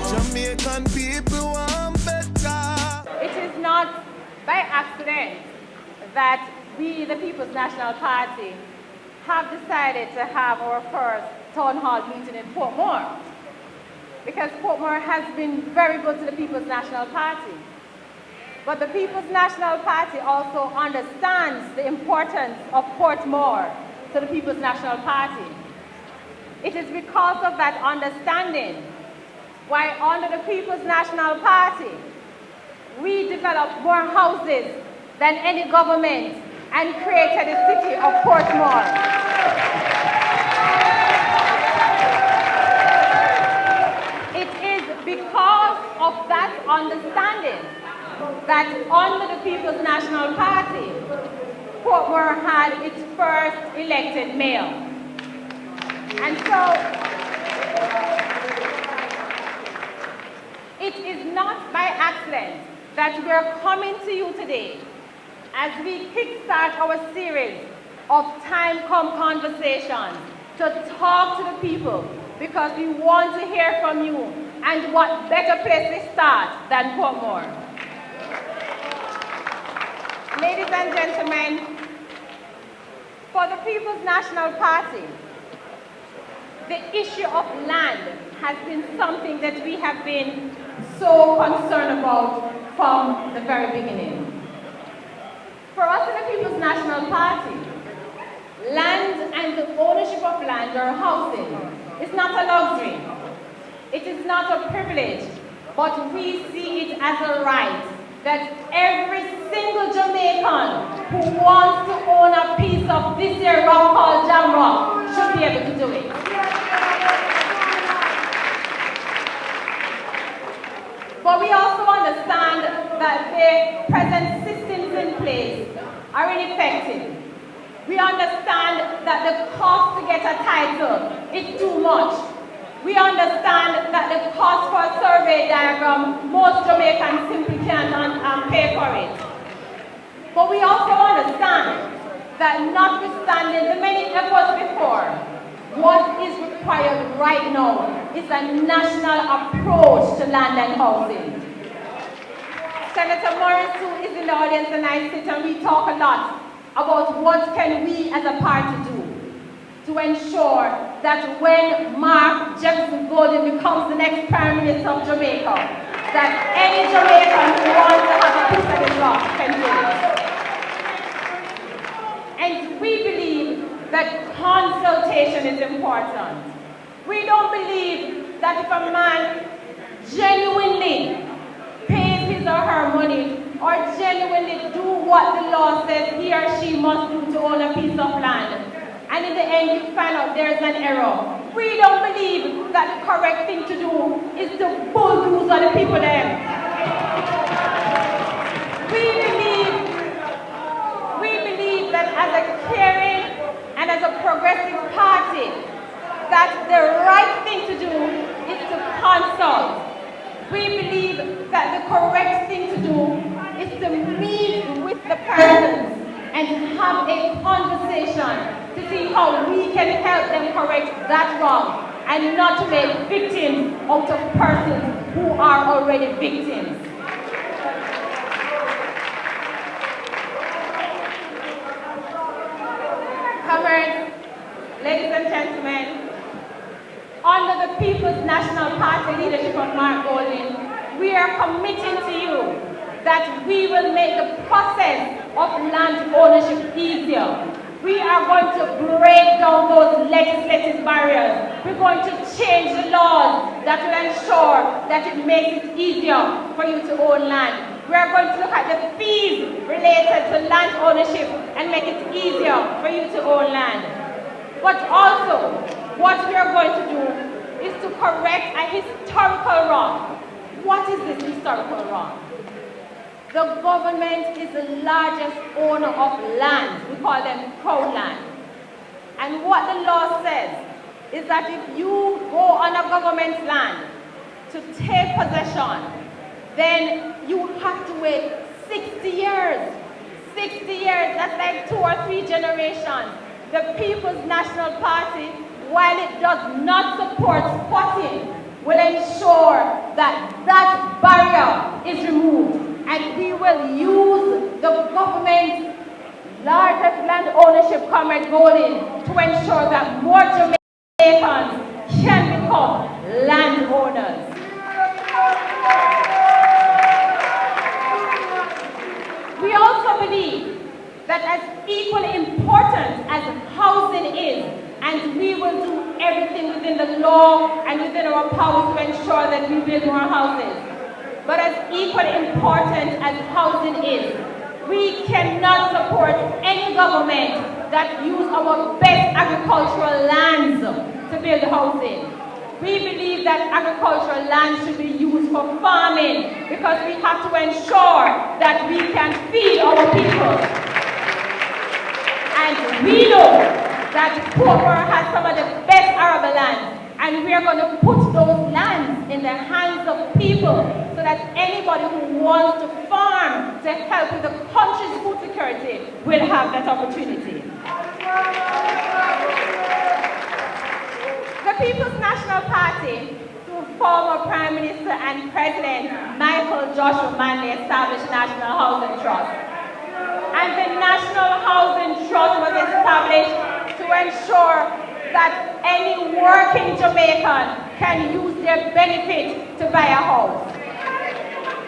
Jamaican people want better. It is not by accident that we, the People's National Party, have decided to have our first town hall meeting in Portmore. Because Portmore has been very good to the People's National Party. But the People's National Party also understands the importance of Portmore to the People's National Party. It is because of that understanding why under the People's National Party, we developed more houses than any government and created the city of Portmore. It is because of that understanding that under the People's National Party, Portmore had its first elected mayor. And so, it is not by accident that we are coming to you today as we kickstart our series of Time Come conversations to talk to the people, because we want to hear from you, and what better place to start than Portmore. Ladies and gentlemen, for the People's National Party, the issue of land has been something that we have been so concerned about from the very beginning. For us in the People's National Party, land and the ownership of land or housing is not a luxury. It is not a privilege, but we see it as a right that every single Jamaican who wants to own a piece of this here rock called Jamrock should be able to do it. But we also understand that the present systems in place are ineffective. We understand that the cost to get a title is too much. We understand that the cost for a survey diagram, most Jamaicans simply can't pay for it. But we also understand that notwithstanding the many efforts before, what is required right now is a national approach to land and housing. Senator Morris, who is in the audience, and I sit and we talk a lot about what can we as a party do to ensure that when Mark Jefferson Golden becomes the next Prime Minister of Jamaica, that any Jamaican who wants to have a piece of his rock can do it. And we believe that consultation is important. We don't believe that if a man genuinely pays his or her money or genuinely do what the law says he or she must do to own a piece of land, and in the end you find out there's an error, we don't believe that the correct thing to do is to bulldoze on the people there. We believe that as a caring and as a progressive party, that the right thing to do is to consult. We believe that the correct thing to do is to meet with the persons and have a conversation to see how we can help them correct that wrong and not to make victims out of persons who are already victims. Comrades, ladies and gentlemen, under the People's National Party leadership of Mark Golden, we are committing to you that we will make the process of land ownership easier. We are going to break down those legislative barriers. We're going to change the laws that will ensure that it makes it easier for you to own land. We are going to look at the fees related to land ownership and make it easier for you to own land. But also, what we are going to do is to correct a historical wrong. What is this historical wrong? The government is the largest owner of land. We call them crowd land. And what the law says is that if you go on a government's land to take possession, then you have to wait 60 years. 60 years, that's like 2 or 3 generations. The People's National Party, while it does not support squatting, will ensure that that barrier is removed, and we will use the government's largest land ownership, Comrade Golden, to ensure that more Jamaicans can become landowners. We also believe that as equally important as housing is, and we will do everything within the law and within our power to ensure that we build more houses, but as equally important as housing is, we cannot support any government that use our best agricultural lands to build housing. We believe that agricultural land should be used for farming because we have to ensure that we can feed our people. And we know that Portmore has some of the best arable lands, and we are going to put those lands in the hands of people so that anybody who wants to farm to help with the country's food security will have that opportunity. The People's National Party, through former Prime Minister and President Michael Joshua Manley, established National Housing Trust. And the National Housing Trust was established to ensure that any working Jamaican can use their benefit to buy a house.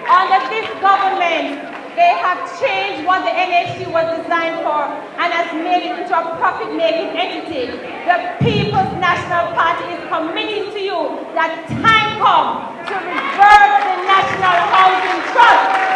Under this government, they have changed what the NHC was designed for and has made it into a profit-making entity. The People's National Party is committing to you that time comes to revert the National Housing Trust.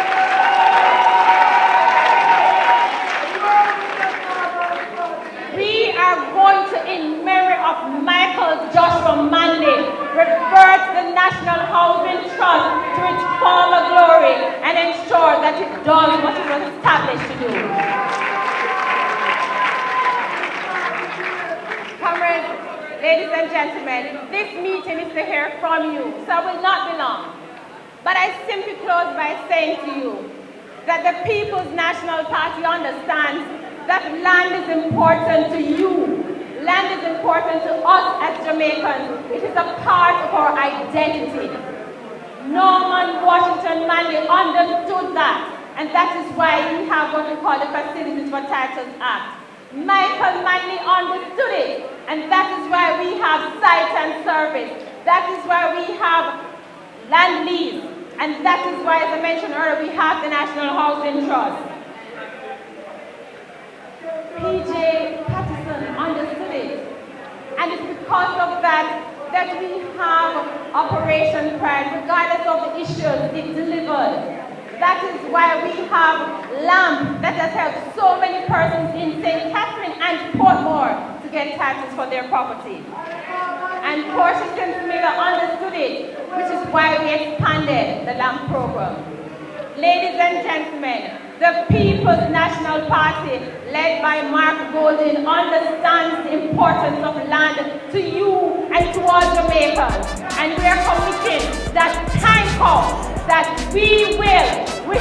We are going to, in memory of Michael Joshua Manley, revert the National Housing Trust to its former glory and ensure that it does what it was established to do. Comrades, ladies and gentlemen, this meeting is to hear from you, so I will not be long. But I simply close by saying to you that the People's National Party understands that land is important to you. Land is important to us as Jamaicans. It is a part of our identity. Norman Washington Manley understood that, and that is why we have what we call the Facilities for Titles Act. Michael Manley understood it, and that is why we have site and service. That is why we have land lease, and that is why, as I mentioned earlier, we have the National Housing Trust. P.J. Patterson understood it, and it's because of that that we have Operation Pride. Regardless of the issues, it delivered. That is why we have LAMP that has helped so many persons in St. Catherine and Portmore to get titles for their property. And Portia Miller understood it, which is why we expanded the LAMP program. Ladies and gentlemen, the People's National Party, led by Mark Golden, understands the importance of land to you and to all Jamaicans. And we are committed that time comes that we will